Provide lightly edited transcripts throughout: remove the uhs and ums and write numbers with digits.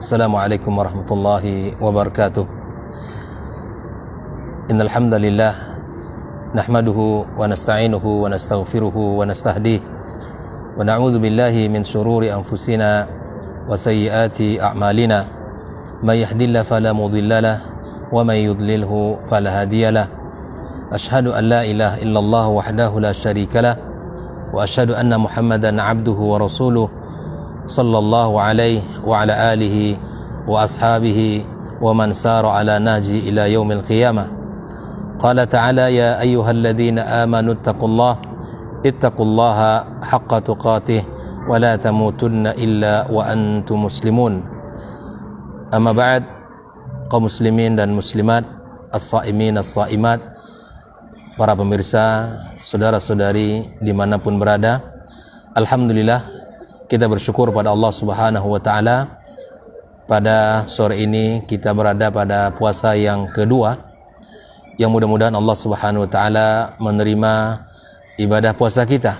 Assalamualaikum warahmatullahi wabarakatuh. Innal hamdalillah nahmaduhu wa nasta'inuhu wa nastaghfiruhu wa nastahdihi wa na'udzu billahi min shururi anfusina wa sayyiati a'malina. May yahdihillahu fala mudilla lahu wa may yudlilhu fala hadiya lahu. Ashhadu an la ilaha illallah wahdahu la syarika lahu wa ashhadu anna Muhammadan 'abduhu wa rasuluh sallallahu alaihi wa ala alihi wa ashabihi wa man sara ala nahji ila yaumil qiyamah. Qala ta'ala ya ayyuhalladzina amanu ittaqullaha haqqa tuqatih wa la tamutunna illa wa antum muslimun. Amma ba'd, kaum muslimin dan muslimat, as-saimin as-saimat, para pemirsa, saudara-saudari dimanapun berada, alhamdulillah kita bersyukur pada Allah Subhanahu wa Ta'ala. Pada sore ini kita berada pada puasa yang kedua, yang mudah-mudahan Allah Subhanahu wa Ta'ala menerima ibadah puasa kita,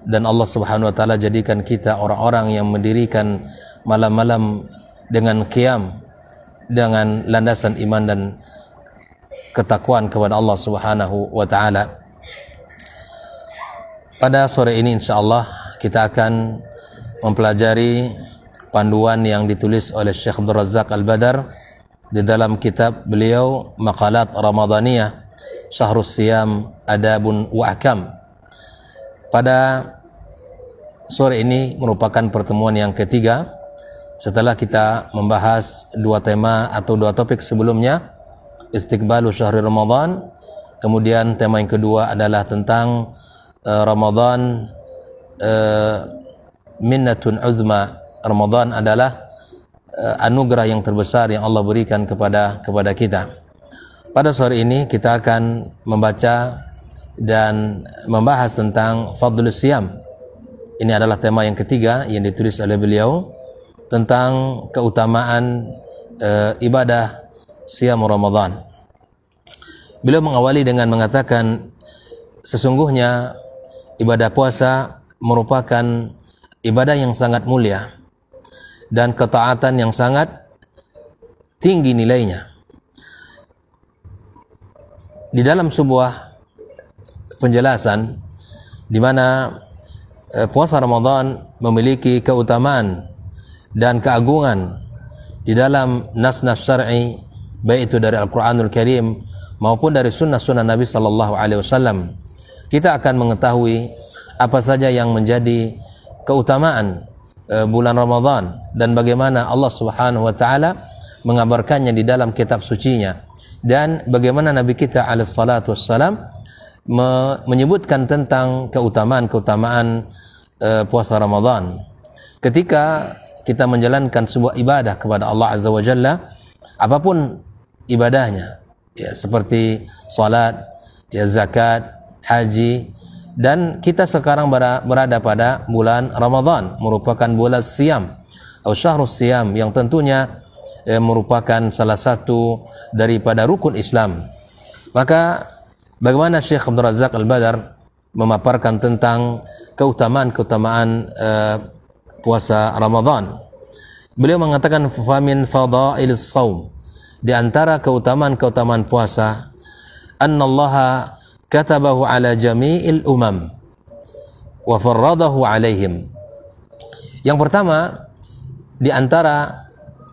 dan Allah Subhanahu wa Ta'ala jadikan kita orang-orang yang mendirikan malam-malam dengan qiyam, dengan landasan iman dan ketakwaan kepada Allah Subhanahu wa Ta'ala. Pada sore ini insyaallah kita akan mempelajari panduan yang ditulis oleh Syekh Abdul Razak Al-Badar di dalam kitab beliau Maqalat Ramadaniyah Syahrus Siyam Adabun wa Ahkam. Pada sore ini merupakan pertemuan yang ketiga setelah kita membahas dua tema atau dua topik sebelumnya, Istiqbalu Syahri Ramadan, kemudian tema yang kedua adalah tentang Ramadan minnatun uzma. Ramadan adalah anugerah yang terbesar yang Allah berikan kepada kita. Pada sore ini kita akan membaca dan membahas tentang Fadlus Siyam. Ini adalah tema yang ketiga yang ditulis oleh beliau tentang keutamaan ibadah Siyam Ramadan. Beliau mengawali dengan mengatakan, sesungguhnya ibadah puasa merupakan ibadah yang sangat mulia dan ketaatan yang sangat tinggi nilainya. Di dalam sebuah penjelasan di mana puasa Ramadan memiliki keutamaan dan keagungan di dalam nas-nas syar'i, baik itu dari Al-Qur'anul Karim maupun dari sunnah-sunnah Nabi sallallahu alaihi wasallam, kita akan mengetahui apa saja yang menjadi keutamaan bulan Ramadan dan bagaimana Allah Subhanahu wa Ta'ala mengabarkannya di dalam kitab sucinya, dan bagaimana Nabi kita alaihi salatu wassalam menyebutkan tentang keutamaan puasa Ramadan. Ketika kita menjalankan sebuah ibadah kepada Allah Azza wa Jalla, apapun ibadahnya, ya seperti salat, ya zakat, haji, dan kita sekarang berada pada bulan Ramadan, merupakan bulan Siyam atau Syahrus Siyam, yang tentunya merupakan salah satu daripada rukun Islam. Maka bagaimana Syekh Abdul Razak Al-Badar memaparkan tentang keutamaan puasa Ramadan. Beliau mengatakan, famin fadailis shaum, di antara keutamaan puasa, annallaha katabahu ala jami'il umam wa farradahu alaihim. Yang pertama, di antara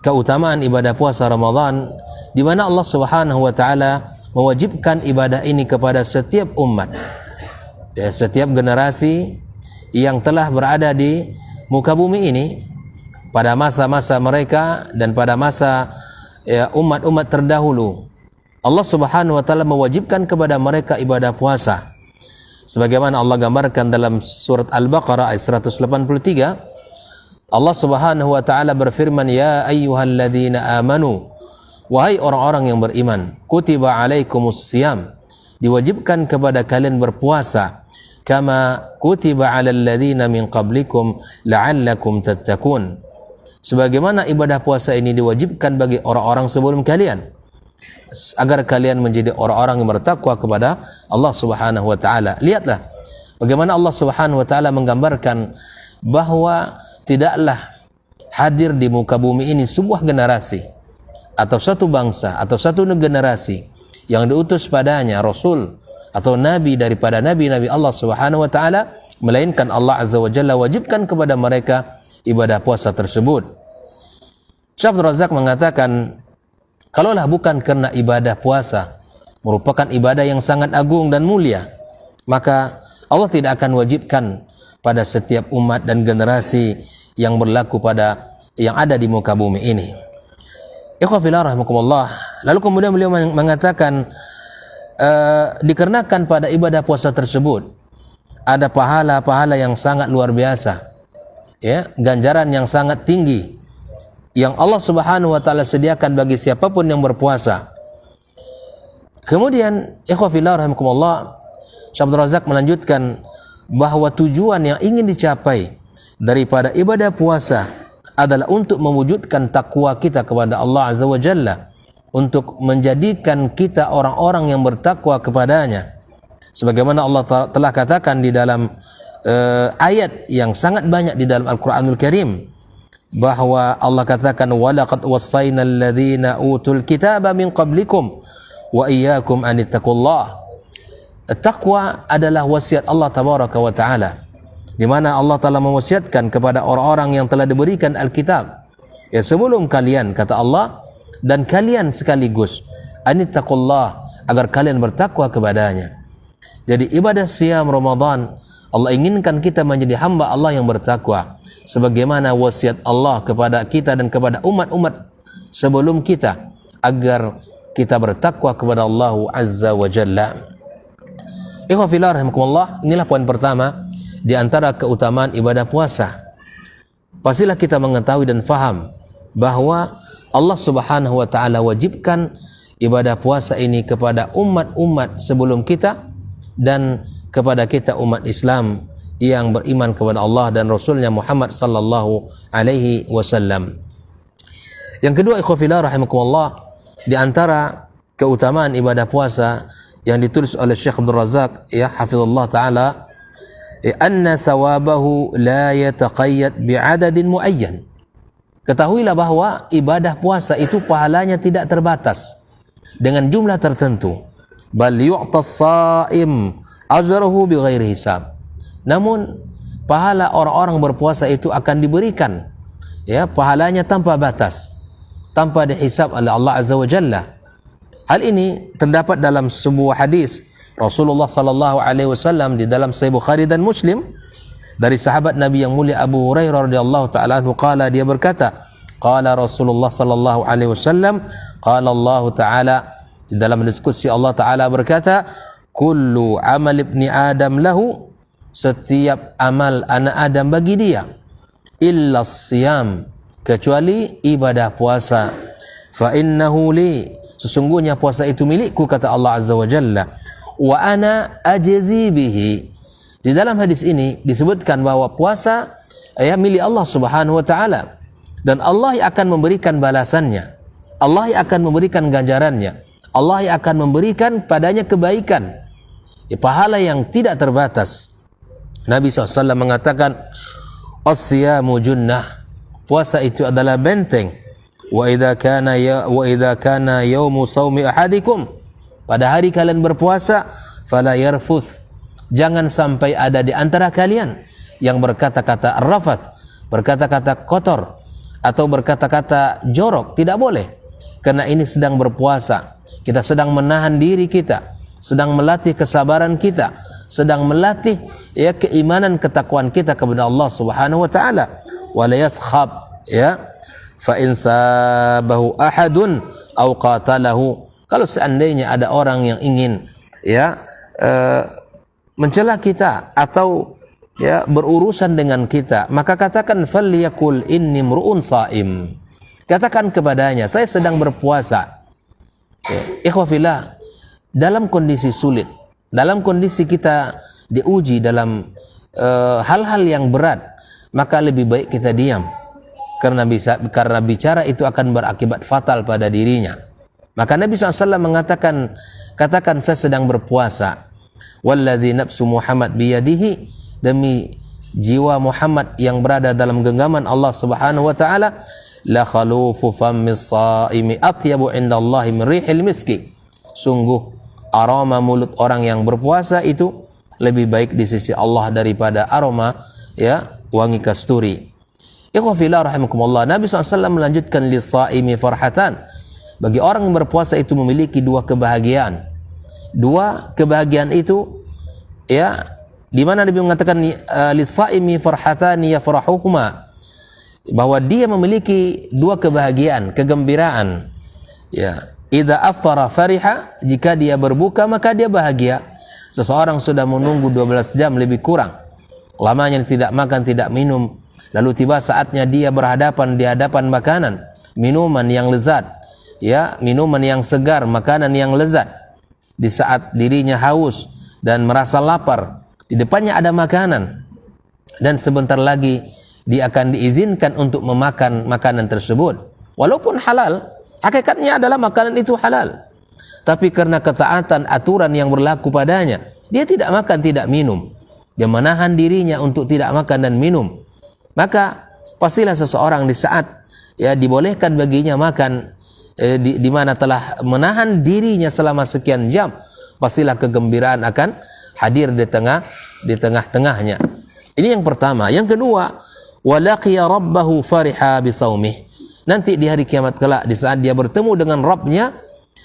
keutamaan ibadah puasa Ramadan, di mana Allah Subhanahu wa Ta'ala mewajibkan ibadah ini kepada setiap umat, ya, setiap generasi yang telah berada di muka bumi ini pada masa-masa mereka dan pada masa umat-umat terdahulu. Allah Subhanahu wa Ta'ala mewajibkan kepada mereka ibadah puasa, sebagaimana Allah gambarkan dalam surat Al-Baqarah ayat 183. Allah Subhanahu wa Ta'ala berfirman, ya ayyuhalladzina amanu, wahai orang-orang yang beriman, kutiba alaikumus siyam, diwajibkan kepada kalian berpuasa, kama kutiba alal ladzina min qablikum la'allakum tattaqun, sebagaimana ibadah puasa ini diwajibkan bagi orang-orang sebelum kalian, agar kalian menjadi orang-orang yang bertakwa kepada Allah Subhanahu wa Ta'ala. Lihatlah bagaimana Allah Subhanahu wa Ta'ala menggambarkan bahwa tidaklah hadir di muka bumi ini sebuah generasi atau satu bangsa atau satu generasi yang diutus padanya Rasul atau Nabi daripada Nabi-Nabi Allah Subhanahu wa Ta'ala, melainkan Allah Azza wa Jalla wajibkan kepada mereka ibadah puasa tersebut. Syekh Abdul Razak mengatakan, kalaulah bukan karena ibadah puasa merupakan ibadah yang sangat agung dan mulia, maka Allah tidak akan wajibkan pada setiap umat dan generasi yang berlaku pada yang ada di muka bumi ini. Ikhwah fillah rahimakumullah. Lalu kemudian beliau mengatakan, dikarenakan pada ibadah puasa tersebut ada pahala-pahala yang sangat luar biasa, ya, ganjaran yang sangat tinggi yang Allah Subhanahu wa Ta'ala sediakan bagi siapapun yang berpuasa. Kemudian ikhwah fillah rahimakumullah, Syekh Abdul Razak melanjutkan bahwa tujuan yang ingin dicapai daripada ibadah puasa adalah untuk mewujudkan takwa kita kepada Allah Azza wa Jalla, untuk menjadikan kita orang-orang yang bertakwa kepadanya. Sebagaimana Allah telah katakan di dalam ayat yang sangat banyak di dalam Al-Quranul Karim, bahwa Allah katakan, وَلَقَدْ وَصَّيْنَا الَّذِينَ أُوتُوا الْكِتَابَ مِنْ قَبْلِكُمْ وَإِيَّاكُمْ أَنِ اتَّقُوا اللَّهِ. Taqwa adalah wasiat Allah Tabaraka wa Ta'ala, di mana Allah telah mewasiatkan kepada orang-orang yang telah diberikan Alkitab, ya, sebelum kalian, kata Allah, dan kalian sekaligus, anittaqullah, agar kalian bertakwa kepadanya. Jadi ibadah siam Ramadan, Allah inginkan kita menjadi hamba Allah yang bertakwa, sebagaimana wasiat Allah kepada kita dan kepada umat-umat sebelum kita, agar kita bertakwa kepada Allah Azza wa Jalla. Ikhwah fillah rahimakumullah, inilah poin pertama di antara keutamaan ibadah puasa. Pastilah kita mengetahui dan faham bahwa Allah Subhanahu wa Ta'ala wajibkan ibadah puasa ini kepada umat-umat sebelum kita dan kepada kita umat Islam yang beriman kepada Allah dan Rasulnya Muhammad sallallahu alaihi wasallam. Yang kedua, ikhwah fillah rahimakumullah, di antara keutamaan ibadah puasa yang ditulis oleh Syekh Abdul Razak, ya hafizallah taala, anna thawabahu la yataqayyad bi'adadin muayyan. Ketahuilah bahwa ibadah puasa itu pahalanya tidak terbatas dengan jumlah tertentu. Bal yu'tas shaim ajruhu bighairi hisab. Namun pahala orang-orang berpuasa itu akan diberikan, ya, pahalanya tanpa batas, tanpa dihisab oleh Allah Azza wa Jalla. Hal ini terdapat dalam sebuah hadis Rasulullah sallallahu alaihi wasallam di dalam Sahih Bukhari dan Muslim dari sahabat Nabi yang mulia Abu Hurairah radhiyallahu taala anhu, qala, dia berkata, qala Rasulullah sallallahu alaihi wasallam, qala Allah taala, di dalam diskusi Allah taala berkata, kullu amal ibni Adam lahu, setiap amal anak Adam bagi dia, illa siyam, kecuali ibadah puasa, fa innahu li, sesungguhnya puasa itu milikku, kata Allah Azza wa Jalla, wa ana ajzi bihi. Di dalam hadis ini disebutkan bahwa puasa, ya, milik Allah Subhanahu wa Ta'ala, dan Allah yang akan memberikan balasannya, Allah yang akan memberikan ganjarannya, Allah yang akan memberikan padanya kebaikan, ya, pahala yang tidak terbatas. Nabi SAW mengatakan, as-siyamu junnah, puasa itu adalah benteng. Wa idza kana yaumu shaumi ahadikum, pada hari kalian berpuasa, fala yarfuth, jangan sampai ada di antara kalian yang berkata-kata rafath, berkata-kata kotor atau berkata-kata jorok, tidak boleh. Karena ini sedang berpuasa, kita sedang menahan diri kita, sedang melatih kesabaran kita, sedang melatih, ya, keimanan ketakwaan kita kepada Allah Subhanahu wa Ta'ala. Wa la yaskhab, ya, fa in sabahu ahadun aw qatalahu, kalau seandainya ada orang yang ingin, ya, mencela kita atau, ya, berurusan dengan kita, maka katakan, falyakul inni mru'un shaim, katakan kepadanya, saya sedang berpuasa. Ikhwah fillah, dalam kondisi sulit, dalam kondisi kita diuji dalam hal-hal yang berat, maka lebih baik kita diam, karena bicara itu akan berakibat fatal pada dirinya. Maka Nabi SAW mengatakan, katakan, saya sedang berpuasa, walladzi nafsu Muhammad biyadihi, demi jiwa Muhammad yang berada dalam genggaman Allah Subhanahu wa taala, la khalufu fammis shaimi atyabu indallahi min rihil miski. Sungguh aroma mulut orang yang berpuasa itu lebih baik di sisi Allah daripada aroma wangi kasturi. Ikhwafillah rahimakumullah, Nabi SAW melanjutkan lis-shaimi farhatan. Bagi orang yang berpuasa itu memiliki dua kebahagiaan. Dua kebahagiaan itu di mana Nabi mengatakan lis-shaimi farhatani yafrahuhuma, bahwa dia memiliki dua kebahagiaan, kegembiraan. Idza aftara fariha, jika dia berbuka maka dia bahagia. Seseorang sudah menunggu 12 jam lebih kurang, lamanya tidak makan, tidak minum, lalu tiba saatnya dia berhadapan di hadapan makanan, minuman yang lezat, minuman yang segar, makanan yang lezat. Di saat dirinya haus dan merasa lapar, di depannya ada makanan, dan sebentar lagi dia akan diizinkan untuk memakan makanan tersebut. Walaupun halal, hakikatnya adalah makanan itu halal, tapi karena ketaatan aturan yang berlaku padanya, dia tidak makan, tidak minum. Dia menahan dirinya untuk tidak makan dan minum. Maka pastilah seseorang di saat dibolehkan baginya makan, di mana telah menahan dirinya selama sekian jam, pastilah kegembiraan akan hadir di tengah-tengahnya. Ini yang pertama. Yang kedua, walaqiya rabbahu fariha bisaumih. Nanti di hari kiamat kelak, di saat dia bertemu dengan Rabbnya,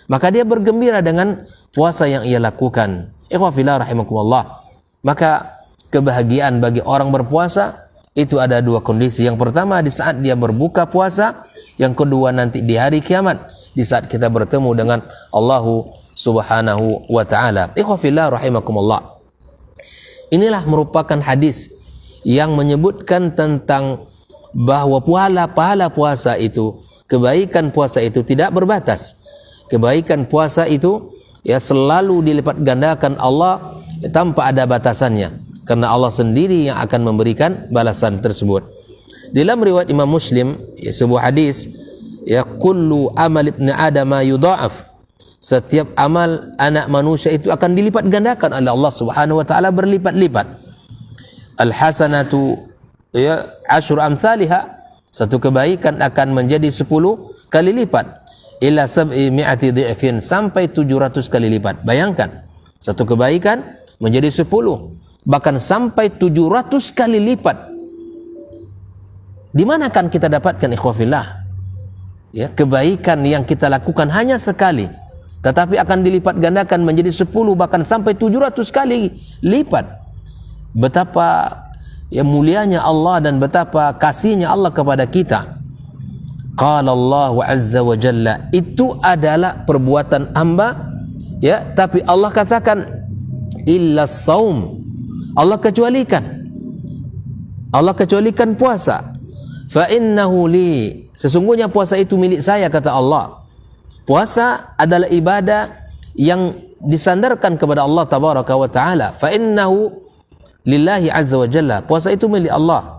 maka dia bergembira dengan puasa yang ia lakukan. Ikhwafillah rahimakumullah. Maka kebahagiaan bagi orang berpuasa itu ada dua kondisi. Yang pertama di saat dia berbuka puasa, yang kedua nanti di hari kiamat, di saat kita bertemu dengan Allah Subhanahu wa taala. Ikhwafillah rahimakumullah. Inilah merupakan hadis yang menyebutkan tentang bahwa pahala puasa itu, kebaikan puasa itu tidak berbatas. Kebaikan puasa itu selalu dilipat gandakan Allah tanpa ada batasannya, karena Allah sendiri yang akan memberikan balasan tersebut. Dalam riwayat Imam Muslim, sebuah hadis, kullu amal ibni Adam yudha'af. Setiap amal anak manusia itu akan dilipat gandakan oleh Allah Subhanahu wa taala berlipat-lipat. Al hasanatu asyru amsalha. Satu kebaikan akan menjadi 10 kali lipat. Ila sab'i mi'ati dhi'fin, sampai 700 kali lipat. Bayangkan, satu kebaikan menjadi 10, bahkan sampai 700 kali lipat. Di mana kan kita dapatkan ikhwafillah? Kebaikan yang kita lakukan hanya sekali, tetapi akan dilipat gandakan menjadi 10 bahkan sampai 700 kali lipat. Betapa mulianya Allah dan betapa kasihnya Allah kepada kita. Qala Allah azza wa jalla, itu adalah perbuatan hamba, tapi Allah katakan illa saum, Allah kecualikan puasa. Fa innahu li, sesungguhnya puasa itu milik saya, kata Allah. Puasa adalah ibadah yang disandarkan kepada Allah tabaraka wa taala. Fa innahu lillahi azza wa jalla, puasa itu milik Allah.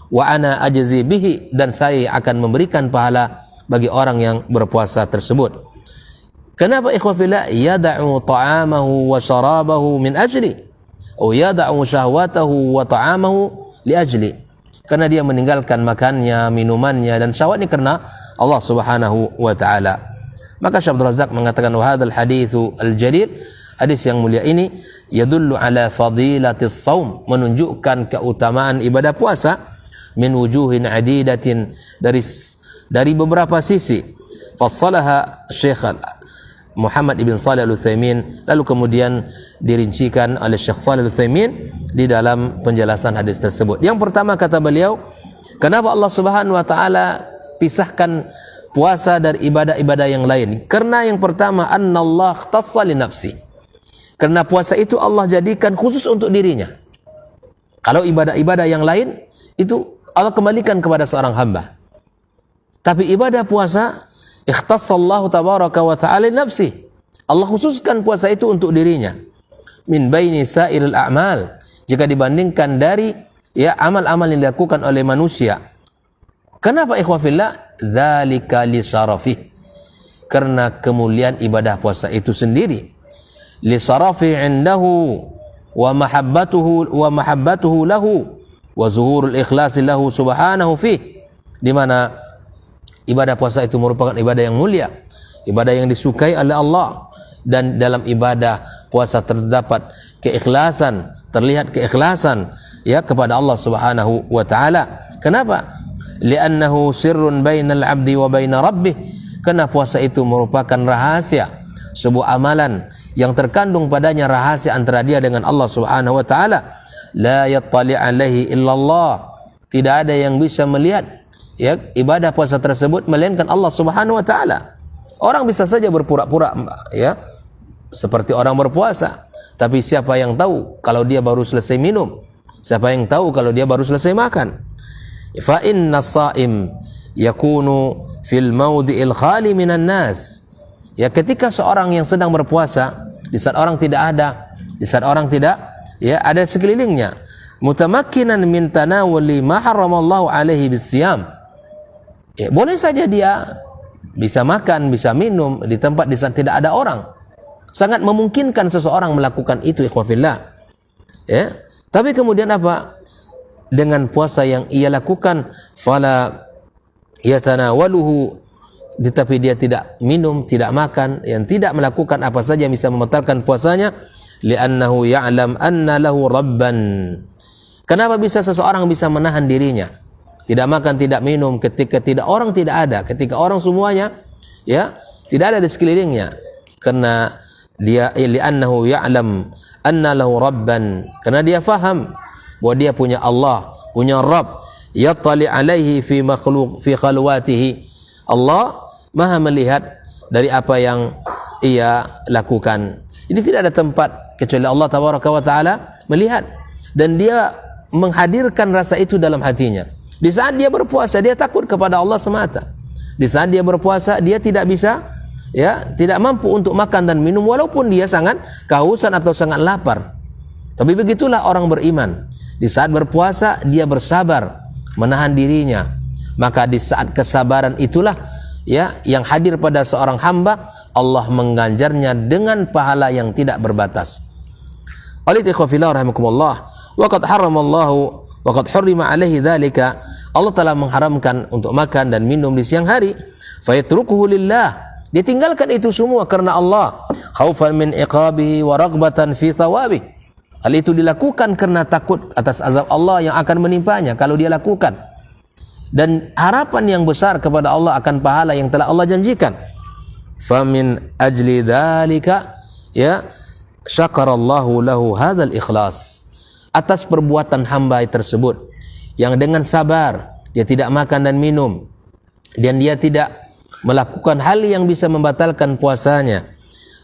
Wa ana ajzi bihi, dan saya akan memberikan pahala bagi orang yang berpuasa tersebut. Kenapa ikhwafillah? Yada'u ta'amahu wa syarabahu min ajli, atau yada'u syahwatahu wa ta'amahu li ajli. Karena dia meninggalkan makannya, minumannya dan syahwatnya karena Allah Subhanahu wa taala. Maka Syekh Abdul Razak mengatakan, wa hadzal haditsu al-jalil, hadis yang mulia ini yadullu ala fadilatis shaum, menunjukkan keutamaan ibadah puasa, min wujuhin adidatin, dari beberapa sisi. Fassalaha Syekh Muhammad ibn Shalih Al-Utsaimin, lalu kemudian dirincikan oleh Syekh Shalih Al-Utsaimin di dalam penjelasan hadis tersebut. Yang pertama kata beliau, kenapa Allah Subhanahu wa taala pisahkan puasa dari ibadah-ibadah yang lain? Karena yang pertama, annallah ikhtassa li nafsi. Karena puasa itu Allah jadikan khusus untuk dirinya. Kalau ibadah-ibadah yang lain itu Allah kembalikan kepada seorang hamba. Tapi ibadah puasa, ikhtassallahu tabaraka wa ta'ala nafsi. Allah khususkan puasa itu untuk dirinya. Min baini sa'iril a'mal, jika dibandingkan dari amal-amal yang dilakukan oleh manusia. Kenapa ikhwafillah? Dzalika li syarafih. Karena kemuliaan ibadah puasa itu sendiri. Li syarafi indahu wa mahabbatuhu lahu. wa zuhurul ikhlasi lahu subhanahu fih, di mana ibadah puasa itu merupakan ibadah yang mulia, ibadah yang disukai oleh Allah, dan dalam ibadah puasa terdapat keikhlasan, terlihat keikhlasan ya kepada Allah Subhanahu wa taala. Kenapa? Li'annahu sirrun bainal 'abdi wa baina rabbih. Karena puasa itu merupakan rahasia, sebuah amalan yang terkandung padanya rahasia antara dia dengan Allah Subhanahu wa taala. La yattali' alaihi illallah. Tidak ada yang bisa melihat ya ibadah puasa tersebut melainkan Allah Subhanahu wa taala. Orang bisa saja berpura-pura ya seperti orang berpuasa, tapi siapa yang tahu kalau dia baru selesai minum? Siapa yang tahu kalau dia baru selesai makan? Fa inna shaim yakunu fil mawdi'il khali minan nas. Ya, ketika seorang yang sedang berpuasa, di saat orang tidak ada, di saat orang tidak ya ada sekelilingnya, mutamakkinan min tanawuli ma haramallahu alaihi bisyam. Ya, boleh saja dia bisa makan, bisa minum di tempat di saat tidak ada orang. Sangat memungkinkan seseorang melakukan itu, ikhwafillah. Ya, tapi kemudian apa? Dengan puasa yang ia lakukan, fala yatanawaluhu, tetapi dia tidak minum, tidak makan, yang tidak melakukan apa saja yang bisa membatalkan puasanya, li'annahu ya'lam anna lahu rabban. Kenapa bisa seseorang bisa menahan dirinya tidak makan, tidak minum ketika orang tidak ada, ketika orang semuanya ya tidak ada di sekelilingnya? Karena dia li'annahu ya'lam anna lahu rabban, karena dia faham bahwa dia punya Allah, punya Rabb, yattali alaihi fi makhluq fi khalwatihi. Allah Maha melihat dari apa yang ia lakukan. Jadi tidak ada tempat kecuali Allah tabaraka wa taala melihat, dan dia menghadirkan rasa itu dalam hatinya. Di saat dia berpuasa, dia takut kepada Allah semata. Di saat dia berpuasa, dia tidak bisa ya, tidak mampu untuk makan dan minum walaupun dia sangat kehausan atau sangat lapar. Tapi begitulah orang beriman. Di saat berpuasa dia bersabar, menahan dirinya. Maka di saat kesabaran itulah ya yang hadir pada seorang hamba, Allah mengganjarnya dengan pahala yang tidak berbatas. Oleh ikhwafillah rahimakumullah, wa qad haramallahu wa qad hurrima alaihi dzalika. Allah telah mengharamkan untuk makan dan minum di siang hari. Fayatrukuhu lillah. Dia tinggalkan itu semua karena Allah. Khaufan min iqabihi wa raghbatan fi thawabihi. Hal itu dilakukan karena takut atas azab Allah yang akan menimpanya kalau dia lakukan, dan harapan yang besar kepada Allah akan pahala yang telah Allah janjikan. Famin ajli dzalika ya syakarallahu lahu hadzal ikhlas. Atas perbuatan hamba tersebut yang dengan sabar dia tidak makan dan minum, dan dia tidak melakukan hal yang bisa membatalkan puasanya,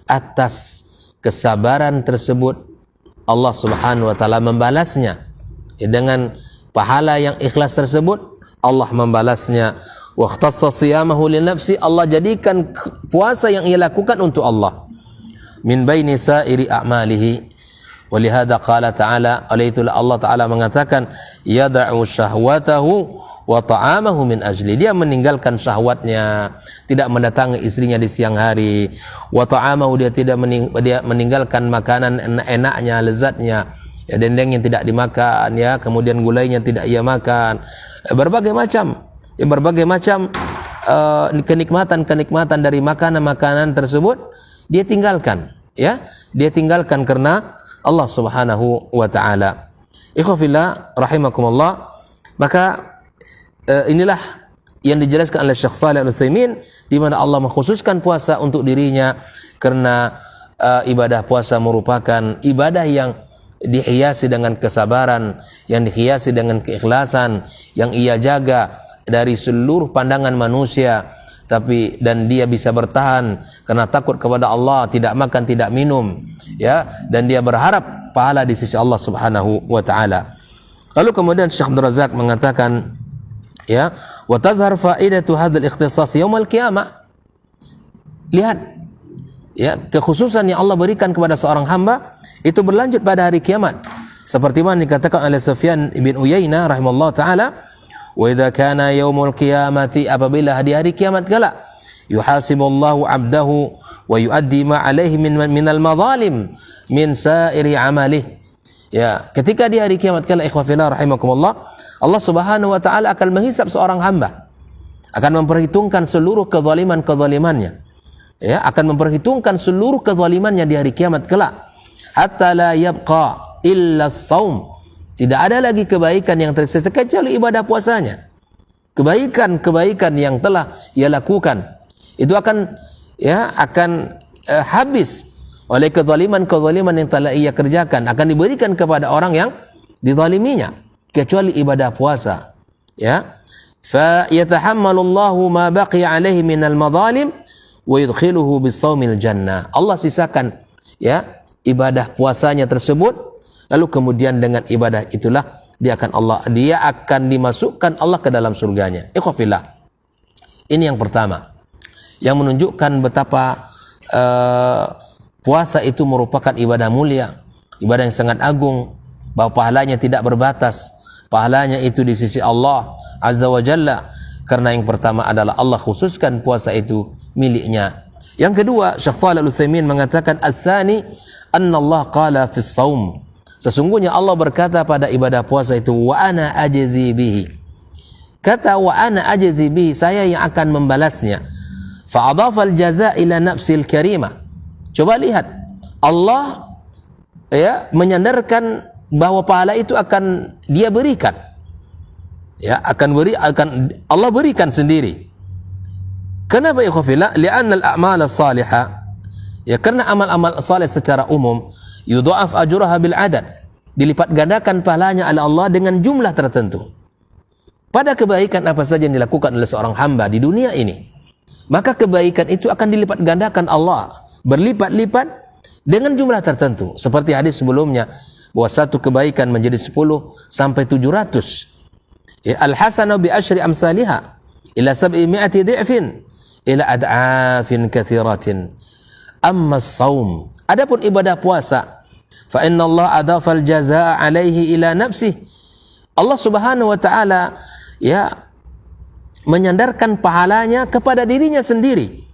atas kesabaran tersebut Allah Subhanahu wa taala membalasnya ya, dengan pahala yang ikhlas tersebut Allah membalasnya. Wa ikhtassa siyamahu li nafsi, Allah jadikan puasa yang ia lakukan untuk Allah min baini sairi a'malihi. Walihada qala ta'ala, oleh itulah Allah taala mengatakan yada'u syahwatahu wa ta'amahu min ajli. Dia meninggalkan syahwatnya, tidak mendatangi istrinya di siang hari. Wa ta'amahu, dia meninggalkan makanan enaknya, lezatnya, ya, dendeng yang tidak dimakan ya, kemudian gulainya tidak ia makan, berbagai macam kenikmatan dari makanan tersebut dia tinggalkan ya, dia tinggalkan karena Allah Subhanahu wa taala. Ikhwafillah rahimakumullah. Maka inilah yang dijelaskan oleh Syekh Shalih Al-Utsaimin, di mana Allah mengkhususkan puasa untuk dirinya karena ibadah puasa merupakan ibadah yang dihiasi dengan kesabaran, yang dihiasi dengan keikhlasan, yang ia jaga dari seluruh pandangan manusia, dan dia bisa bertahan karena takut kepada Allah, tidak makan, tidak minum ya, dan dia berharap pahala di sisi Allah Subhanahu wa taala. Lalu kemudian Syekh Abdul Razak mengatakan ya, wa tazhar faidatu hadzal ikhtisas yaumil qiyamah. Lihat ya, kekhususan yang Allah berikan kepada seorang hamba itu berlanjut pada hari kiamat, seperti mana dikatakan oleh Sufyan bin Uyainah rahimallahu taala, wa idza kana yaumul qiyamati, apabila di hari kiamat kala, yuhasibullahu 'abdahu wa yuaddi ma alaihi minal madzalim min sa'iri amalih, Ya, ketika di hari kiamat kala ikhwafillah rahimakumullah, Allah Subhanahu wa taala akan menghisab seorang hamba. Akan memperhitungkan seluruh kezaliman-kezalimannya. Ya, akan memperhitungkan seluruh kezalimannya di hari kiamat kelak. Hatta la yabqa illa as-saum. Tidak ada lagi kebaikan yang tersisa kecuali ibadah puasanya. Kebaikan-kebaikan yang telah ia lakukan itu akan habis oleh kezaliman-kezaliman yang telah ia kerjakan, akan diberikan kepada orang yang dizaliminya, kecuali ibadah puasa. Ya, fa yatahammalullahu ma baqiya alaihi minal madzalim wa yudkhiluhu bis-shaumil jannah. Allah sisakan ya ibadah puasanya tersebut, lalu kemudian dengan ibadah itulah dia akan dimasukkan Allah ke dalam surganya. Ikhwafillah, ini yang pertama yang menunjukkan betapa puasa itu merupakan ibadah mulia, ibadah yang sangat agung, bahwa pahalanya tidak berbatas. Pahalanya itu di sisi Allah Azza wa Jalla, karena yang pertama adalah Allah khususkan puasa itu miliknya. Yang kedua, Syekh Shalih Al-Utsaimin mengatakan ats-tsani anna Allah qala fis shaum. Sesungguhnya Allah berkata pada ibadah puasa itu, wa ana ajzi bihi. Kata wa ana ajzi bihi, saya yang akan membalasnya. Fa adafa al-jazaa ila nafsil karimah. Coba lihat, Allah ya menyandarkan bahwa pahala itu akan dia berikan. Ya, akan Allah berikan sendiri. Kenapa ikhwafillah? Li'anna al-a'mal as-salihah, ya karena amal-amal saleh secara umum yudha'af ajruha bil adad, dilipat gandakan pahalanya oleh Allah dengan jumlah tertentu. Pada kebaikan apa saja yang dilakukan oleh seorang hamba di dunia ini, maka kebaikan itu akan dilipat gandakan Allah berlipat-lipat dengan jumlah tertentu. Seperti hadis sebelumnya, bahwa satu kebaikan menjadi 10 sampai 700. Ya, al-hasanatu bi asyri amsalihha ila 700 dhi'fin ila ad'afin katsiratin. Amma as-shaum, adapun ibadah puasa, fa inna Allah adafa al-jazaa 'alaihi ila nafsihi. Allah Subhanahu wa taala ya menyandarkan pahalanya kepada dirinya sendiri,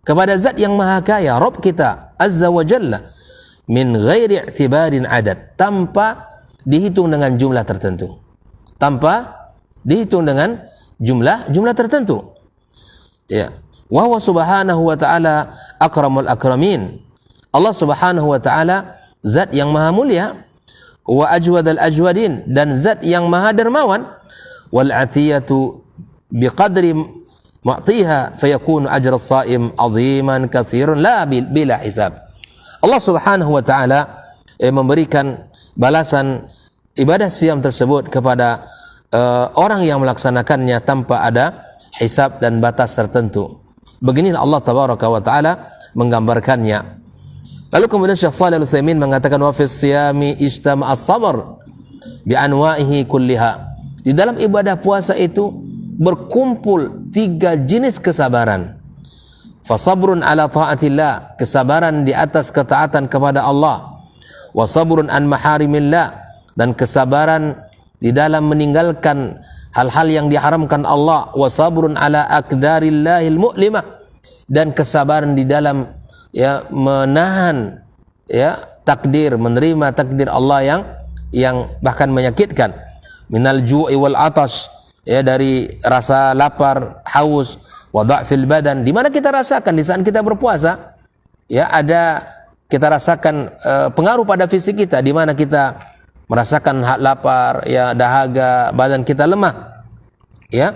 kepada zat yang maha kaya, Rabb kita Azza wa Jalla, min ghairi i'tibarin adad, tanpa dihitung dengan jumlah tertentu, jumlah tertentu. Ya, wa huwa subhanahu wa ta'ala akramul akramin. Allah Subhanahu wa ta'ala zat yang maha mulia, wa ajwadal ajwadin, dan zat yang maha dermawan, wal atiyatu biqadri mu'tiha fayakunu ajra as-saim aziman katsirun la bila hisab. Allah Subhanahu wa taala memberikan balasan ibadah siam tersebut kepada orang yang melaksanakannya tanpa ada hisab dan batas tertentu. Beginilah Allah tabaraka wa taala menggambarkannya. Lalu kemudian Syekh Shalih Al-Utsaimin mengatakan wa fis siyami ijtama'a as-sabr bi anwa'ihi kulliha. Di dalam ibadah puasa itu berkumpul 3 jenis kesabaran. Fasabrun ala ta'atillah, kesabaran di atas ketaatan kepada Allah. Wa sabrun an maharimillah, dan kesabaran di dalam meninggalkan hal-hal yang diharamkan Allah. Wa sabrun ala aqdarillahil mu'limah, dan kesabaran di dalam ya menahan ya takdir, menerima takdir Allah yang bahkan menyakitkan. Minal ju'i wal atash, ya dari rasa lapar, haus, wa dha'fil badan, di mana kita rasakan di saat kita berpuasa, ya ada kita rasakan pengaruh pada fisik kita, di mana kita merasakan lapar, ya dahaga, badan kita lemah. Ya,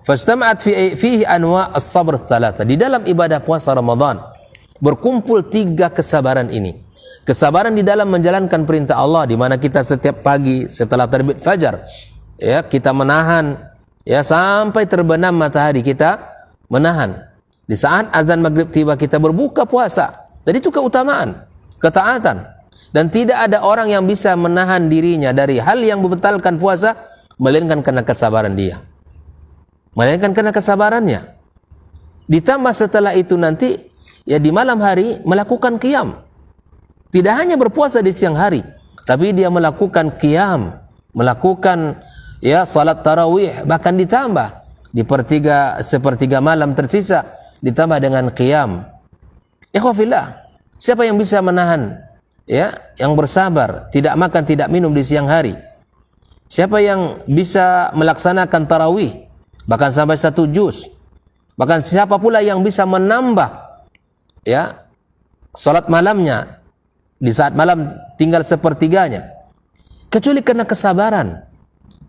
fastama'at fihi anwa' as-sabr thalatha. Di dalam ibadah puasa Ramadan berkumpul 3 kesabaran ini. Kesabaran di dalam menjalankan perintah Allah, di mana kita setiap pagi setelah terbit fajar, ya kita menahan ya sampai terbenam matahari, kita menahan. Di saat azan maghrib tiba kita berbuka puasa. Dan itu keutamaan, ketaatan. Dan tidak ada orang yang bisa menahan dirinya dari hal yang membatalkan puasa melainkan karena kesabaran dia, melainkan karena kesabarannya. Ditambah setelah itu nanti ya di malam hari melakukan qiyam. Tidak hanya berpuasa di siang hari, tapi dia melakukan qiyam, melakukan ya salat tarawih, bahkan ditambah di sepertiga malam tersisa ditambah dengan qiyam. Ikhwafillah, siapa yang bisa menahan ya, yang bersabar, tidak makan, tidak minum di siang hari. Siapa yang bisa melaksanakan tarawih bahkan sampai 1 juz, bahkan siapa pula yang bisa menambah, ya, salat malamnya di saat malam tinggal sepertiganya, kecuali karena kesabaran,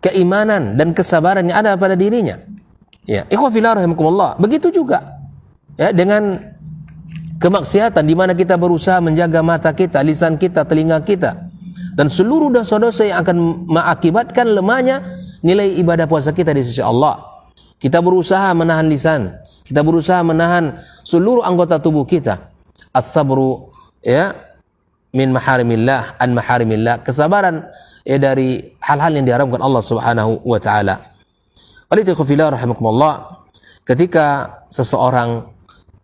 keimanan dan kesabaran yang ada pada dirinya. Ya, ikhwan fillah rahimakumullah. Begitu juga, ya, dengan kemaksiatan di mana kita berusaha menjaga mata kita, lisan kita, telinga kita, dan seluruh dosa-dosa yang akan mengakibatkan lemahnya nilai ibadah puasa kita di sisi Allah. Kita berusaha menahan lisan, kita berusaha menahan seluruh anggota tubuh kita. As-sabru, ya, min maharimillah, an maharimillah, kesabaran, ya, dari hal-hal yang diharamkan Allah Subhanahu wa taala. Oleh itu fillah rahimakumullah, ketika seseorang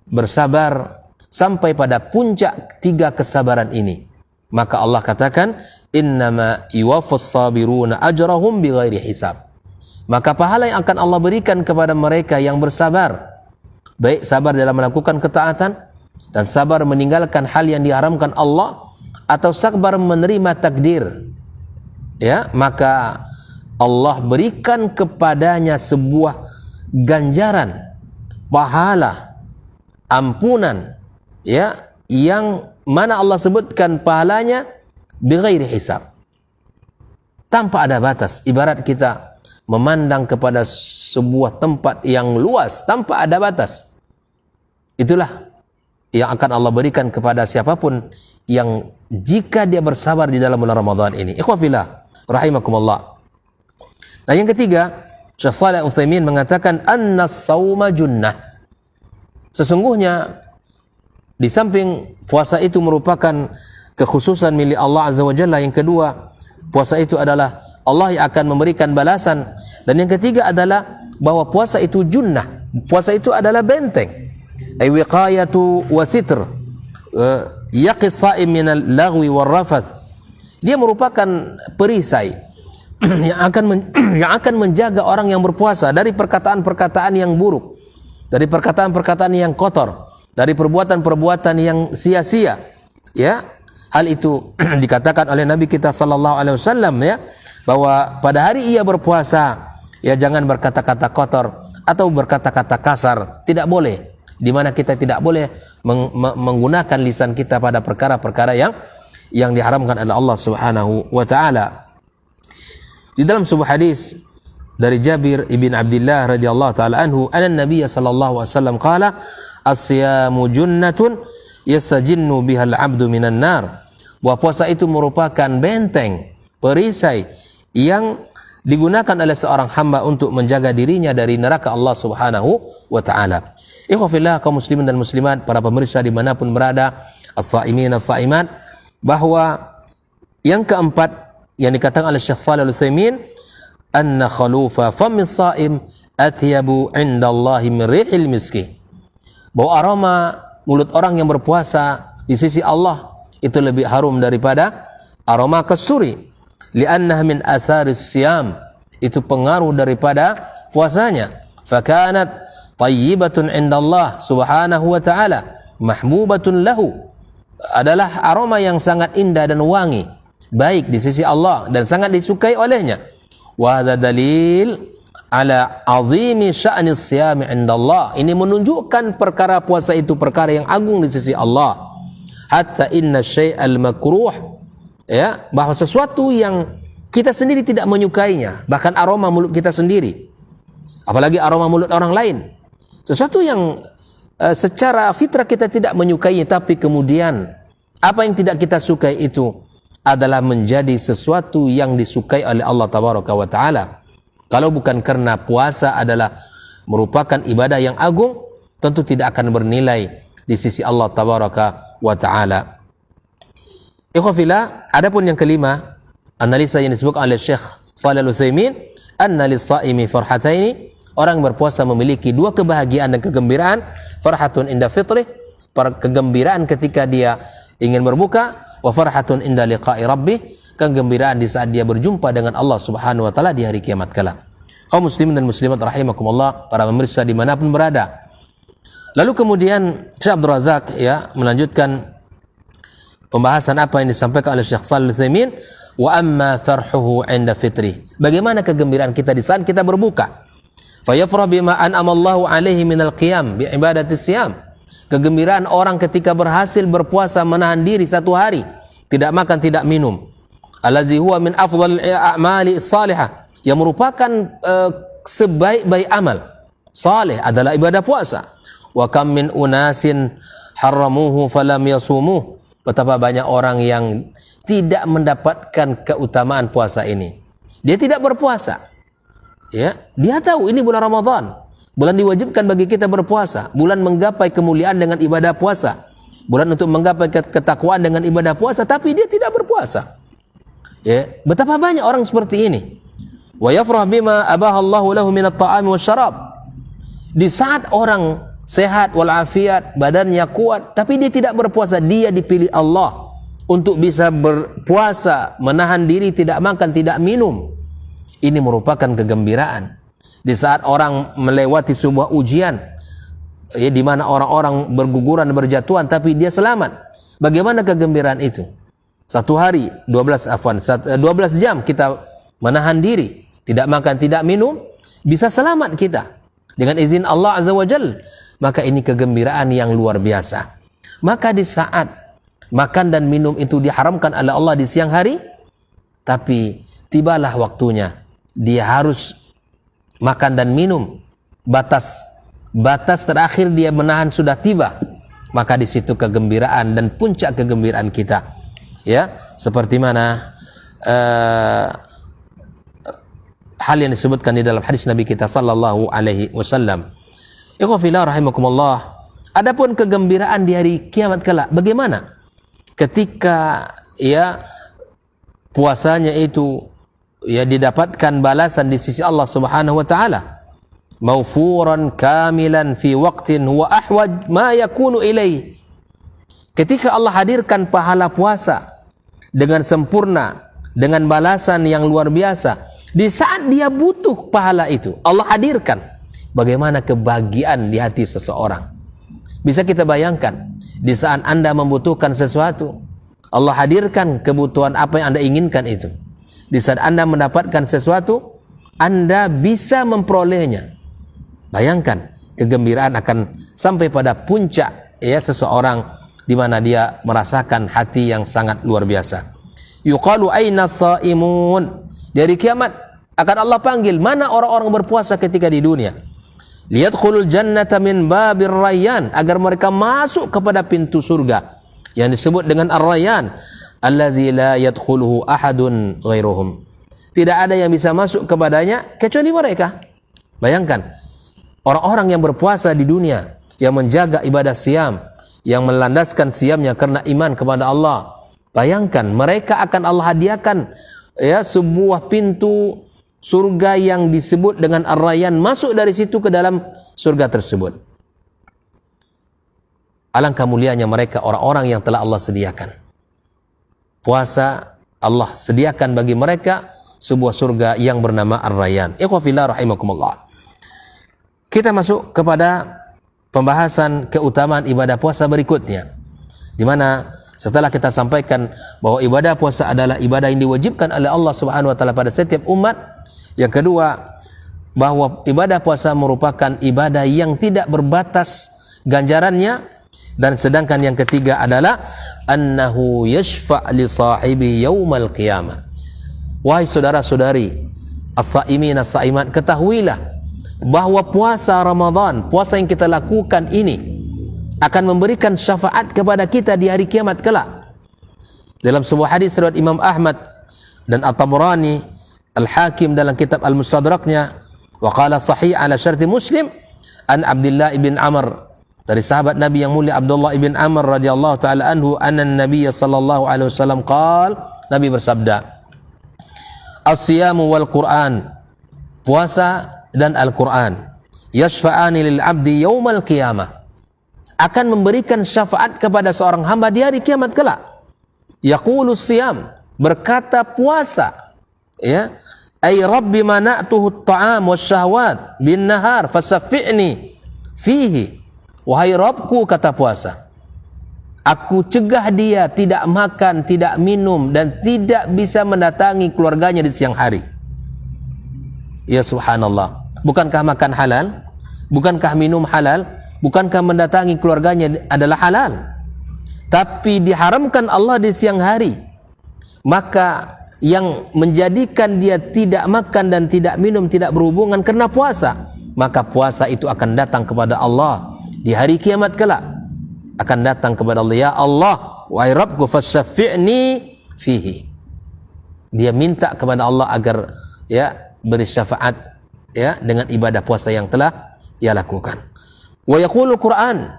bersabar sampai pada puncak 3 kesabaran ini, maka Allah katakan, innama yuwaffas sabiruna ajrahum bighairi hisab. Maka pahala yang akan Allah berikan kepada mereka yang bersabar, baik sabar dalam melakukan ketaatan dan sabar meninggalkan hal yang diharamkan Allah, atau sabar menerima takdir, ya, maka Allah berikan kepadanya sebuah ganjaran, pahala, ampunan, ya, yang mana Allah sebutkan pahalanya bighairi hisab, tanpa ada batas. Ibarat kita memandang kepada sebuah tempat yang luas tanpa ada batas. Itulah yang akan Allah berikan kepada siapapun yang jika dia bersabar di dalam bulan Ramadan ini. Ikhwan fillah rahimakumullah. Nah, yang ketiga, Syekh Shalih Al-Utsaimin mengatakan annas-sauma junnah. Sesungguhnya di samping puasa itu merupakan kekhususan milik Allah Azza wa Jalla, yang kedua, puasa itu adalah Allah yang akan memberikan balasan, dan yang ketiga adalah bahwa puasa itu junnah. Puasa itu adalah benteng, ay wiqayatu wa sitr, yaqis saim min al-laghwi war rafath. Dia merupakan perisai yang akan menjaga orang yang berpuasa dari perkataan-perkataan yang buruk, dari perkataan-perkataan yang kotor, dari perbuatan-perbuatan yang sia-sia. Ya, hal itu dikatakan oleh Nabi kita sallallahu alaihi wasallam, ya, bahwa pada hari ia berpuasa, ya, jangan berkata-kata kotor atau berkata-kata kasar, tidak boleh. Di mana kita tidak boleh menggunakan lisan kita pada perkara-perkara yang diharamkan oleh Allah Subhanahu wa taala. Di dalam sebuah hadis dari Jabir ibn Abdullah radhiyallahu taala anhu, anna Nabiy sallallahu alaihi wasallam qala, as-siyamu junnatun yastajinnu biha al-'abdu minan nar. Bahwa puasa itu merupakan benteng, perisai yang digunakan oleh seorang hamba untuk menjaga dirinya dari neraka Allah Subhanahu wa taala. Ikhwan fillah, kaum muslimin dan muslimat, para pemirsa dimanapun berada, as-saimin as-saimat, bahwa yang keempat yang dikatakan oleh Syekh Shalih Al-Utsaimin, anna khalufa famis saim atyabu indallahi min rihil miski. Bahwa aroma mulut orang yang berpuasa di sisi Allah itu lebih harum daripada aroma kasturi. Li'annah min atharis siyam, itu pengaruh daripada puasanya. Fakanat tayyibatun indallah subhanahu wa ta'ala mahbubatun lahu, adalah aroma yang sangat indah dan wangi, baik di sisi Allah dan sangat disukai olehnya. Wa hadza dalil ala azimi sya'ni siyam indallah. Ini menunjukkan perkara puasa itu perkara yang agung di sisi Allah. Hatta inna syai'al makruh, ya, bahwa sesuatu yang kita sendiri tidak menyukainya, bahkan aroma mulut kita sendiri, apalagi aroma mulut orang lain, sesuatu yang secara fitrah kita tidak menyukainya, tapi kemudian apa yang tidak kita sukai itu adalah menjadi sesuatu yang disukai oleh Allah Tabaraka wa Ta'ala. Kalau bukan karena puasa adalah merupakan ibadah yang agung, tentu tidak akan bernilai di sisi Allah Tabaraka wa Ta'ala. Ikhwan fillah, adapun yang kelima, analisa yang disebutkan oleh Syekh Shalih Al-Utsaimin, anna lis-shaimi farhataini, orang berpuasa memiliki 2 kebahagiaan dan kegembiraan. Farhatun inda fitrih, kegembiraan ketika dia ingin berbuka, wa farhatun inda liqa'i rabbih, kegembiraan di saat dia berjumpa dengan Allah Subhanahu wa taala di hari kiamat kala. Kaum muslimin dan muslimat rahimakumullah, para pemirsa dimanapun berada. Lalu kemudian Syekh Abdul Razak, ya, melanjutkan pembahasan apa yang disampaikan oleh Syekh Shalih Al-Utsaimin, wa amma farhuhu 'inda fitri. Bagaimana kegembiraan kita di saat kita berbuka? Fayafrah bima an'ama Allahu 'alaihi minal qiyam bi ibadati siyam. Kegembiraan orang ketika berhasil berpuasa menahan diri satu hari, tidak makan, tidak minum. Allazi huwa min afdhalil a'mali salihah, yang merupakan sebaik-baik amal saleh adalah ibadah puasa. Wa kam min unasin haramuhu falam yasumuh. Betapa banyak orang yang tidak mendapatkan keutamaan puasa ini. Dia tidak berpuasa. Ya, dia tahu ini bulan Ramadan, bulan diwajibkan bagi kita berpuasa, bulan menggapai kemuliaan dengan ibadah puasa, bulan untuk menggapai ketakwaan dengan ibadah puasa, tapi dia tidak berpuasa. Ya, betapa banyak orang seperti ini. Wa yafrah bima abahallahu lahu min at-ta'ami wasyarab. Di saat orang sehat walafiat, badannya kuat, tapi dia tidak berpuasa, dia dipilih Allah untuk bisa berpuasa, menahan diri, tidak makan, tidak minum. Ini merupakan kegembiraan. Di saat orang melewati sebuah ujian, ya, di mana orang-orang berguguran, berjatuhan, tapi dia selamat. Bagaimana kegembiraan itu? Satu hari, 12 jam kita menahan diri, tidak makan, tidak minum, bisa selamat kita dengan izin Allah Azza wa Jalla. Maka ini kegembiraan yang luar biasa. Maka di saat makan dan minum itu diharamkan oleh Allah di siang hari, tapi tibalah waktunya dia harus makan dan minum, batas terakhir dia menahan sudah tiba, maka di situ kegembiraan dan puncak kegembiraan kita, ya, seperti mana hal yang disebutkan di dalam hadis Nabi kita sallallahu alaihi wasallam. Ikhwafillah rahimakumullah. Adapun kegembiraan di hari kiamat kelak, bagaimana? Ketika ya puasanya itu ya didapatkan balasan di sisi Allah Subhanahu wa taala, maufuran kamilan fi waqtin huwa ahwaj ma yakunu ilaih. Ketika Allah hadirkan pahala puasa dengan sempurna, dengan balasan yang luar biasa, di saat dia butuh pahala itu Allah hadirkan, bagaimana kebahagiaan di hati seseorang. Bisa kita bayangkan, di saat Anda membutuhkan sesuatu, Allah hadirkan kebutuhan apa yang Anda inginkan itu. Di saat Anda mendapatkan sesuatu, Anda bisa memperolehnya. Bayangkan, kegembiraan akan sampai pada puncak ya seseorang, di mana dia merasakan hati yang sangat luar biasa. Yuqalu aina shaimun. Dari kiamat akan Allah panggil, mana orang-orang berpuasa ketika di dunia? Liyadkhulul jannata min babir rayyan, agar mereka masuk kepada pintu surga yang disebut dengan ar-rayyan, allazi la yadkhuluhu ahadun ghairuhum. Tidak ada yang bisa masuk kepadanya kecuali mereka. Bayangkan, orang-orang yang berpuasa di dunia, yang menjaga ibadah siam, yang melandaskan siamnya karena iman kepada Allah. Bayangkan, mereka akan Allah hadiahkan ya sebuah pintu surga yang disebut dengan ar-rayyan, masuk dari situ ke dalam surga tersebut. Alangkah mulianya mereka, orang-orang yang telah Allah sediakan puasa. Allah sediakan bagi mereka sebuah surga yang bernama Ar-Rayyan. Ikhwafillah rahimakumullah. Kita masuk kepada pembahasan keutamaan ibadah puasa berikutnya, di mana setelah kita sampaikan bahwa ibadah puasa adalah ibadah yang diwajibkan oleh Allah Subhanahu wa taala pada setiap umat. Yang kedua, bahwa ibadah puasa merupakan ibadah yang tidak berbatas ganjarannya. Dan sedangkan yang ketiga adalah annahu yashfa' li sahibi yaumal qiyamah. Wahai saudara-saudari, as-saimin as-saimat, ketahuilah bahwa puasa Ramadan, puasa yang kita lakukan ini akan memberikan syafaat kepada kita di hari kiamat kelak. Dalam sebuah hadis riwayat Imam Ahmad dan At-Tabrani, Al-Hakim dalam kitab Al-Mustadraknya, wa qala sahih ala syarti Muslim, an Abdullah ibn Amr, dari sahabat Nabi yang mulia Abdullah ibn Amr radhiyallahu taala anhu, anna Nabi sallallahu alaihi wasallam qala, Nabi bersabda, as-siyamu wal Qur'an, puasa dan Al-Qur'an, yashfa'ani lil 'abdi yaumal qiyamah, akan memberikan syafaat kepada seorang hamba di hari kiamat kelak. Yaqulu siyam, berkata puasa, ya, ay rabbi mana'tuhu at-ta'am wasyahawat bin nahar fasaffi'ni fihi. Wahai Rabbku, kata puasa, Aku cegah dia tidak makan, tidak minum, dan tidak bisa mendatangi keluarganya di siang hari. Ya subhanallah. Bukankah makan halal? Bukankah minum halal? Bukankah mendatangi keluarganya adalah halal? Tapi diharamkan Allah di siang hari. Maka yang menjadikan dia tidak makan dan tidak minum, tidak berhubungan karena puasa, maka puasa itu akan datang kepada Allah di hari kiamat kelak. Akan datang kepada Allah, ya Allah, wahai Rabbku, fasyafi'ni fihi. Dia minta kepada Allah agar beri syafaat dengan ibadah puasa yang telah ia lakukan. Wa yaqulul Qur'an,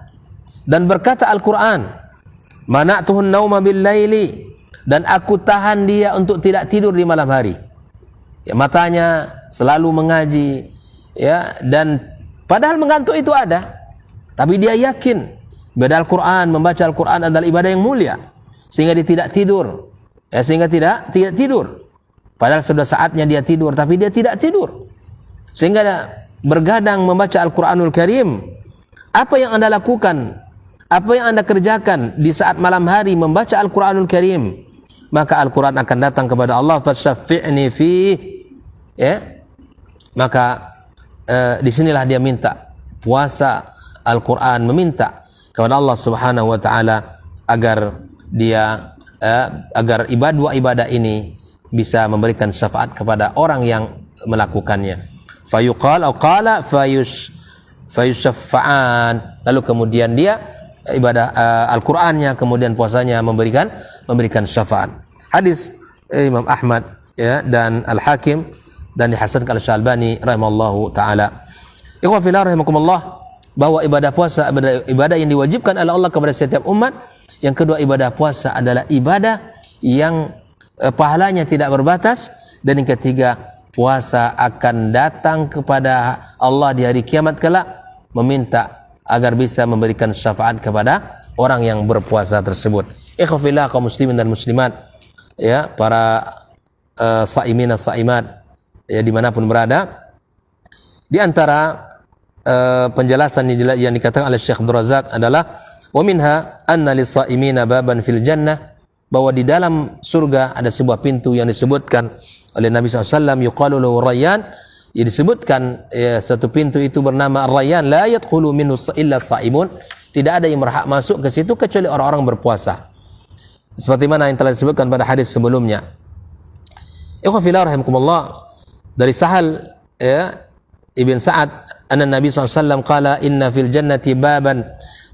dan berkata Al-Qur'an, mana'tuhun nauma bil laili, dan aku tahan dia untuk tidak tidur di malam hari. Matanya selalu mengaji, dan padahal mengantuk itu ada, tapi dia yakin ibadah Al-Quran, membaca Al-Quran adalah ibadah yang mulia, sehingga dia tidak tidur, sehingga tidak tidur. Padahal sudah saatnya dia tidur, tapi dia tidak tidur, sehingga dia bergadang membaca Al-Quranul Karim. Apa yang Anda lakukan, apa yang Anda kerjakan di saat malam hari membaca Al-Quranul Karim, maka Al-Quran akan datang kepada Allah, fasyafi'ni fih. Maka disinilah dia minta puasa Al-Quran, meminta kepada Allah Subhanahu wa taala agar dia agar ibadah ini bisa memberikan syafaat kepada orang yang melakukannya. Fayuqal atau qala fayushaffa'an, lalu kemudian dia ibadah Al-Qur'annya, kemudian puasanya memberikan syafaat. Hadis Imam Ahmad dan Al-Hakim, dan dihasankan oleh Syalbani rahimallahu taala. Ikhwan fillah rahimakumullah, bahwa ibadah puasa ibadah yang diwajibkan oleh Allah kepada setiap umat. Yang kedua, ibadah puasa adalah ibadah yang pahalanya tidak berbatas. Dan yang ketiga, puasa akan datang kepada Allah di hari kiamat kelak, meminta agar bisa memberikan syafaat kepada orang yang berpuasa tersebut. Ikhwan fillah kaum muslimin dan muslimat, para saimin saimat, dimanapun berada, di antara penjelasan yang dikatakan oleh Syekh Abdul Razak adalah wa minha anna lis-shaimina baban fil jannah, bahwa di dalam surga ada sebuah pintu yang disebutkan oleh Nabi SAW, yuqalu lahu Rayyan, yang disebutkan satu pintu itu bernama Rayyan, la yadkhulu minhu illa shaimun, tidak ada yang berhak masuk ke situ kecuali orang-orang berpuasa, seperti mana yang telah disebutkan pada hadis sebelumnya. Ikhwan fillah rahimakumullah, dari Sahal Ibn Sa'ad, anna Nabi SAW qala inna fil jannati baban,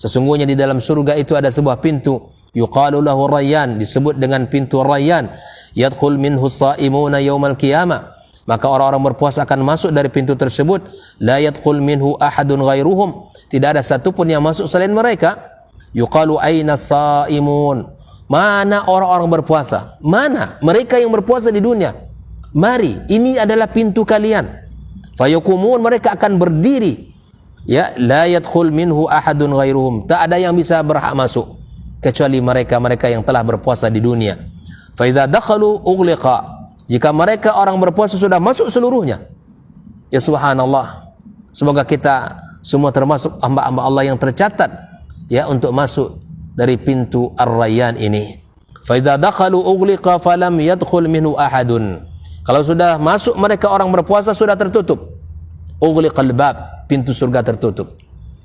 sesungguhnya di dalam surga itu ada sebuah pintu, yuqalu lahu Rayyan, disebut dengan pintu Rayyan, yadkhul minhu shaimuna yaumal qiyamah, maka orang-orang berpuasa akan masuk dari pintu tersebut, la yadkhul minhu ahadun ghairuhum, tidak ada satupun yang masuk selain mereka. Yuqalu aina shaimun, mana orang-orang berpuasa, mana mereka yang berpuasa di dunia, mari, ini adalah pintu kalian. Fayukumun, mereka akan berdiri, la yadkhul minhu ahadun ghairuhum, tak ada yang bisa berhak masuk kecuali mereka yang telah berpuasa di dunia. Fa idza dakhalu ughliqa, jika mereka orang berpuasa sudah masuk seluruhnya. Ya subhanallah, semoga kita semua termasuk hamba-hamba Allah yang tercatat untuk masuk dari pintu Ar-Rayyan ini. Fa idza dakhalu ughliqa falam yadkhul minhu ahadun, kalau sudah masuk mereka orang berpuasa sudah tertutup. Ughliqal bab, pintu surga tertutup,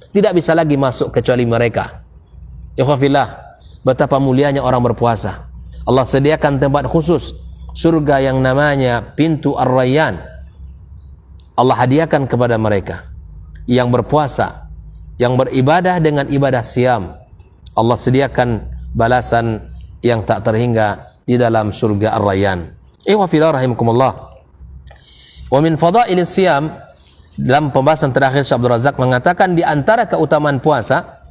tidak bisa lagi masuk kecuali mereka. Ikhwan fillah, betapa mulianya orang berpuasa. Allah sediakan tempat khusus surga yang namanya pintu Ar-Rayyan. Allah hadiahkan kepada mereka yang berpuasa, yang beribadah dengan ibadah siam. Allah sediakan balasan yang tak terhingga di dalam surga Ar-Rayyan. Ikhwan fillah rahimakumullah, wa min fadailis siyam, dalam pembahasan terakhir Syekh Abdul Razak mengatakan di antara keutamaan puasa,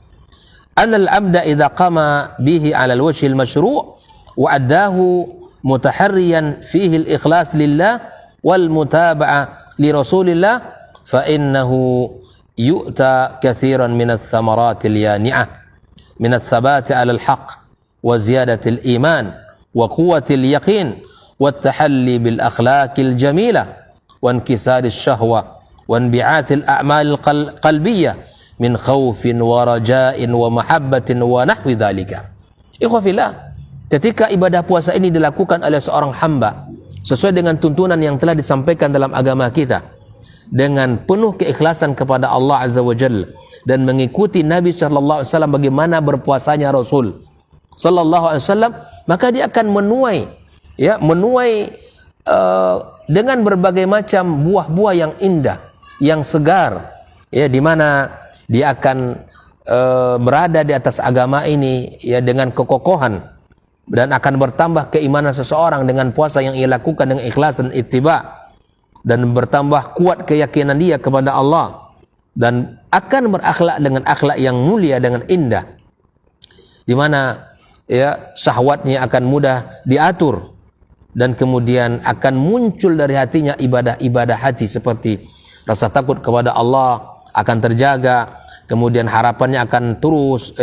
anal abda idza qama bihi ala al-wajhi al-mashru' wa addahu mutaharriyan fihi al-ikhlas lillah wal mutaba'ah li Rasulillah, fa innahu yu'ta katsiran min ath-thamarat al-yani'ah min ath-thabati ala al-haqq wa ziyadati al-iman wa quwwati al-yaqin والتحلي بالأخلاق الجميلة وانكسار الشهوة وانبعاث الأعمال القلبية min khaufin wa raja'in wa mahabbatin wa nahwi dzalika. Ikhwafillah, ketika ibadah puasa ini dilakukan oleh seorang hamba sesuai dengan tuntunan yang telah disampaikan dalam agama kita, dengan penuh keikhlasan kepada Allah Azza wa Jalla dan mengikuti Nabi sallallahu alaihi wasallam bagaimana berpuasanya Rasul sallallahu alaihi wasallam, maka dia akan menuai dengan berbagai macam buah-buah yang indah, yang segar, di mana dia akan berada di atas agama ini dengan kekokohan, dan akan bertambah keimanan seseorang dengan puasa yang ia lakukan dengan ikhlas dan ittiba, dan bertambah kuat keyakinan dia kepada Allah, dan akan berakhlak dengan akhlak yang mulia dengan indah, di mana syahwatnya akan mudah diatur, dan kemudian akan muncul dari hatinya ibadah-ibadah hati seperti rasa takut kepada Allah akan terjaga, kemudian harapannya akan terus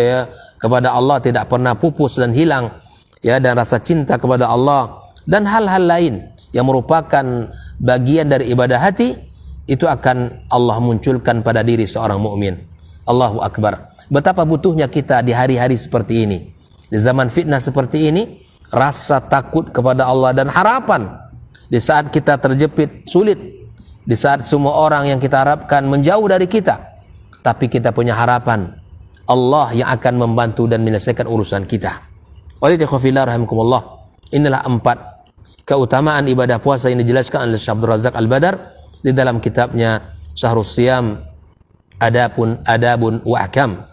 kepada Allah tidak pernah pupus dan hilang, dan rasa cinta kepada Allah dan hal-hal lain yang merupakan bagian dari ibadah hati, itu akan Allah munculkan pada diri seorang mukmin. Allahu Akbar. Betapa butuhnya kita di hari-hari seperti ini, di zaman fitnah seperti ini, rasa takut kepada Allah dan harapan di saat kita terjepit sulit, di saat semua orang yang kita harapkan menjauh dari kita, tapi kita punya harapan Allah yang akan membantu dan menyelesaikan urusan kita. Oleh ikhwafillah rahimakumullah, inilah 4 keutamaan ibadah puasa yang dijelaskan oleh Syekh Abdul Razak Al-Badar di dalam kitabnya Syahrus Siyam Adabun wa Ahkam.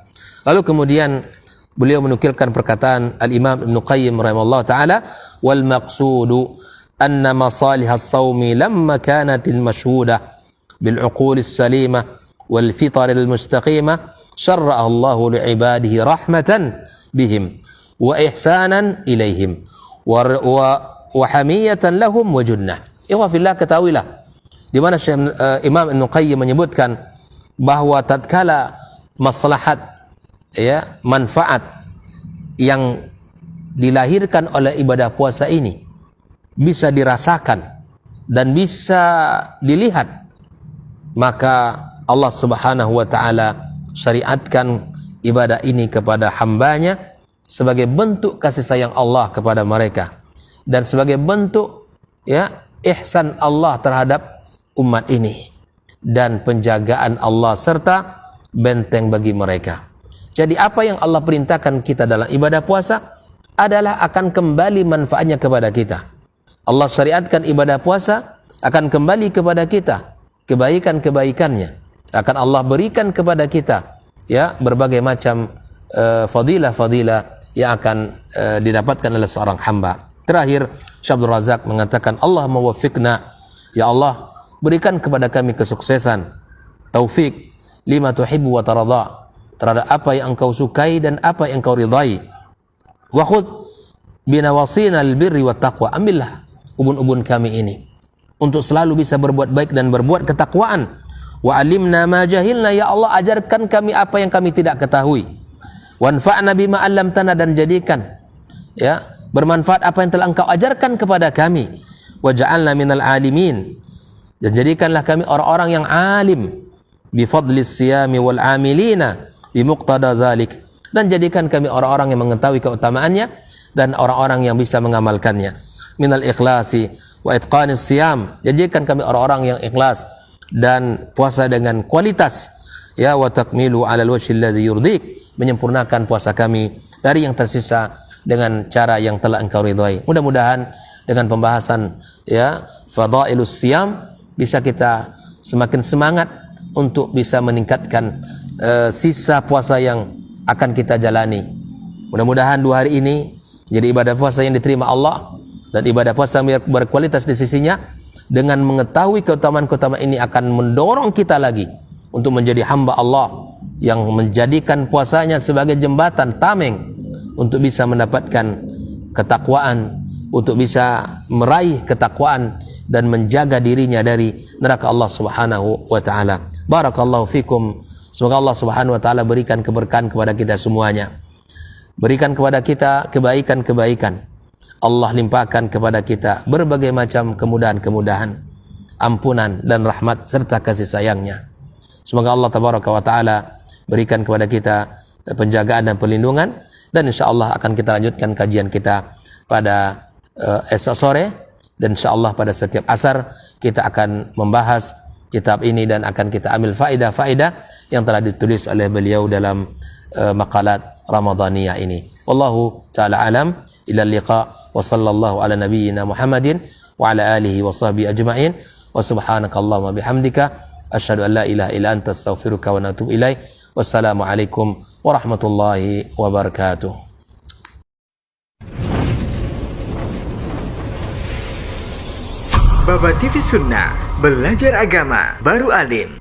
Lalu kemudian beliau menukilkan perkataan Al-Imam Ibn Qayyim rahimahullah ta'ala, wal maqsudu anna masalih as-sawmi lamma kanatil mashhudah bil uqulis salimah wal fitaril mustaqimah syarra'a Allahu li'ibadihi rahmatan bihim wa ihsanan ilaihim wa hamiyatan lahum wa junnah. Ikhwafillah, ketahuilah di mana Imam Ibn Qayyim menyebutkan bahwa tatkala maslahat, manfaat yang dilahirkan oleh ibadah puasa ini bisa dirasakan dan bisa dilihat, maka Allah Subhanahu wa taala syariatkan ibadah ini kepada hambanya sebagai bentuk kasih sayang Allah kepada mereka dan sebagai bentuk ihsan Allah terhadap umat ini dan penjagaan Allah serta benteng bagi mereka. Jadi apa yang Allah perintahkan kita dalam ibadah puasa adalah akan kembali manfaatnya kepada kita. Allah syariatkan ibadah puasa akan kembali kepada kita, kebaikan-kebaikannya akan Allah berikan kepada kita, berbagai macam fadilah-fadilah yang akan didapatkan oleh seorang hamba. Terakhir, Syekh Abdul Razak mengatakan, Allahumma waffiqna, ya Allah berikan kepada kami kesuksesan, taufik lima tuhibbu wa taradha, terhadap apa yang engkau sukai dan apa yang engkau ridai. Wa khudh binawasina albirri wat taqwa, ambillah ubun-ubun kami ini untuk selalu bisa berbuat baik dan berbuat ketakwaan. Wa alimna ma jahilna, ya Allah ajarkan kami apa yang kami tidak ketahui. Wanfa'na bima 'allamtana, dan jadikan bermanfaat apa yang telah engkau ajarkan kepada kami. Waj'alna minal alimin, dan jadikanlah kami orang-orang yang alim bifadlis siyami wal amilina bimuqtada dzalik, dan jadikan kami orang-orang yang mengetahui keutamaannya dan orang-orang yang bisa mengamalkannya. Minal ikhlasi wa itqanis siyam, jadikan kami orang-orang yang ikhlas dan puasa dengan kualitas, wa takmilu alal wajhi alladhi yurdik, menyempurnakan puasa kami dari yang tersisa dengan cara yang telah engkau ridhai. Mudah-mudahan dengan pembahasan fadailus siyam bisa kita semakin semangat untuk bisa meningkatkan sisa puasa yang akan kita jalani. Mudah-mudahan 2 hari ini jadi ibadah puasa yang diterima Allah dan ibadah puasa yang berkualitas di sisinya. Dengan mengetahui keutamaan-keutamaan ini akan mendorong kita lagi untuk menjadi hamba Allah yang menjadikan puasanya sebagai jembatan tameng untuk bisa mendapatkan ketakwaan, untuk bisa meraih ketakwaan dan menjaga dirinya dari neraka Allah Subhanahu wa taala. Barakallahu fikum. Semoga Allah Subhanahu wa taala berikan keberkahan kepada kita semuanya. Berikan kepada kita kebaikan-kebaikan. Allah limpahkan kepada kita berbagai macam kemudahan-kemudahan, ampunan dan rahmat serta kasih sayangnya. Semoga Allah tabaraka wa taala berikan kepada kita penjagaan dan perlindungan, dan insyaallah akan kita lanjutkan kajian kita pada esok sore, dan insyaallah pada setiap asar kita akan membahas kitab ini dan akan kita ambil faedah-faedah yang telah ditulis oleh beliau dalam maqalat Ramadaniyah ini. Wallahu taala alam. Ila liqa wa sallallahu ala nabiyyina Muhammadin wa ala alihi wa sahbihi ajma'in. Wa subhanakallahumma bihamdika asyhadu an la ilaha illa anta astaghfiruka wa atubu ilaik. Wassalamu alaikum warahmatullahi wabarakatuh. Baba TV Sunnah, belajar agama baru alim.